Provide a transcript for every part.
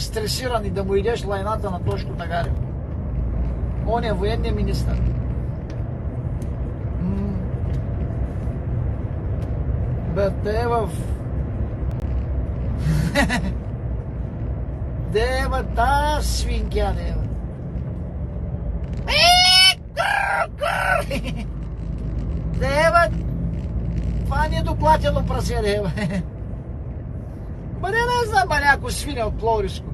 Стресиран и да му идеш лайната на Тошко Тагарев. Он е военният министър. Бе, те в... Дева, та свинкя, дева. Дева, това недоплатено прасе, дева. Бъде не знам, някой свиня от Пловдивско.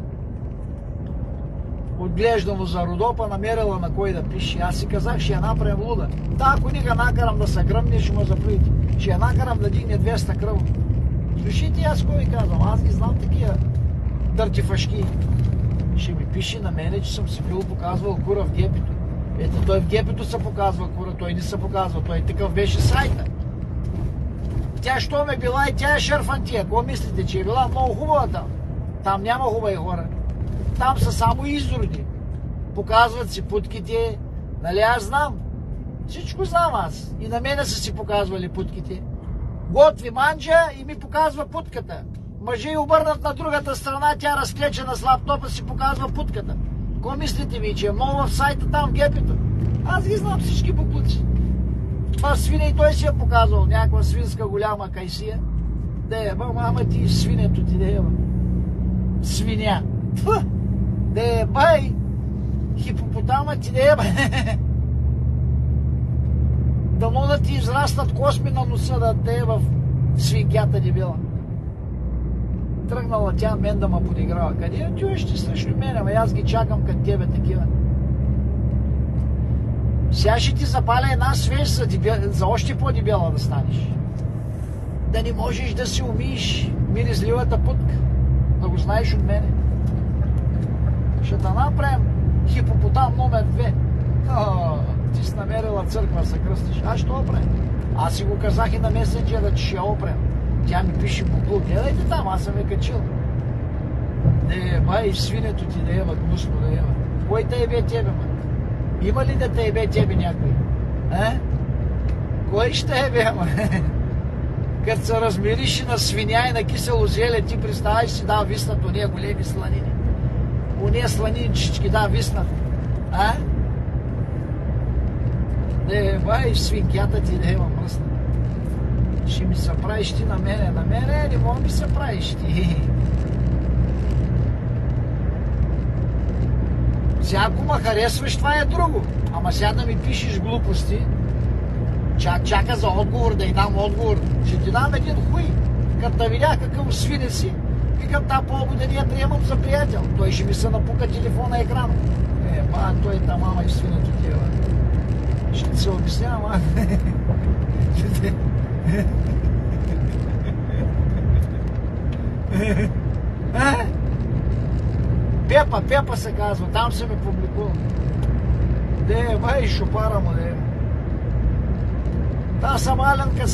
Отглеждано за Родопа, намерила на кой да пише. Аз си казах, ще я направим луда. Та, ако нига накарам да се гръмне, ще му заплюете. Ще я накарам да дигне 200 кръв. Слушайте, аз кой ви казвам, аз ги знам такива дъртифашки. Ще ми пише на мене, че съм си бил показвал кура в гепито. Ето, той в гепито се показва кура, той не се показва, той такъв беше сайта. Тя що ме била и тя е шърфантия. Какво мислите, че е била много хубава там? Там няма хубави хора. Там са само изроди. Показват си путките. Нали аз знам? Всичко знам аз. И на мене са си показвали путките. Готви манджа и ми показва путката. Мъже и обърнат на другата страна, тя разклечена с лаптопа си показва путката. Какво мислите ви, че е много в сайта там в гепито? Аз ги знам всички буклуци. Това свине и той си е показвал. Някаква свинска голяма кайсия. Деба, мама ти свинето ти деба. Свиня. Тъх! Дебай! Хипопотама ти деба. Дано да ти израстат косми на носа да те в свинкята дебила. Тръгнала тя мен да ме подиграва. Къде отиваш ти срещу мен? Ама аз ги чакам като тебе такива. Сега ще ти запаля една свеж за още по-дебела да станеш. Да не можеш да си умиеш миризливата путка. Да го знаеш от мене. Ще да направим хипопотам номер 2. Ти си намерила църква да се кръстиш. Аз ще опрем. Аз си го казах и на месенджера, че ще опрем. Тя ми пише буклук. Гледайте там, аз съм я качил. Бай, свинето ти да ева, гнусно да ева. Кой те ебе тебе, ма? Има ли да те ебе тебе някой? Кой ще ебе, ма? Като се размириш на свиня и на кисело зеле, ти представиш си, да, виснат ония големи сланини. Ония сланинчички, да, виснат. Бай, свинкята ти да ева мръсна. Ще ми се правиш ти на мене. На мене не мога ми се правиш ти. Сега ако ме харесваш, това е друго. Ама сега да ми пишеш глупости, чака за отговор, да й дам отговор. Ще ти дам един хуй. Като да видя какъв свине си, викам тази по-година я приемам за приятел. Той ще ми се напука телефона екрана. Той та мама и свинето ти е. Ще се обяснявам, Пепа се казва, там се ме публикува. Бай, шопара му, Та съм Аленка.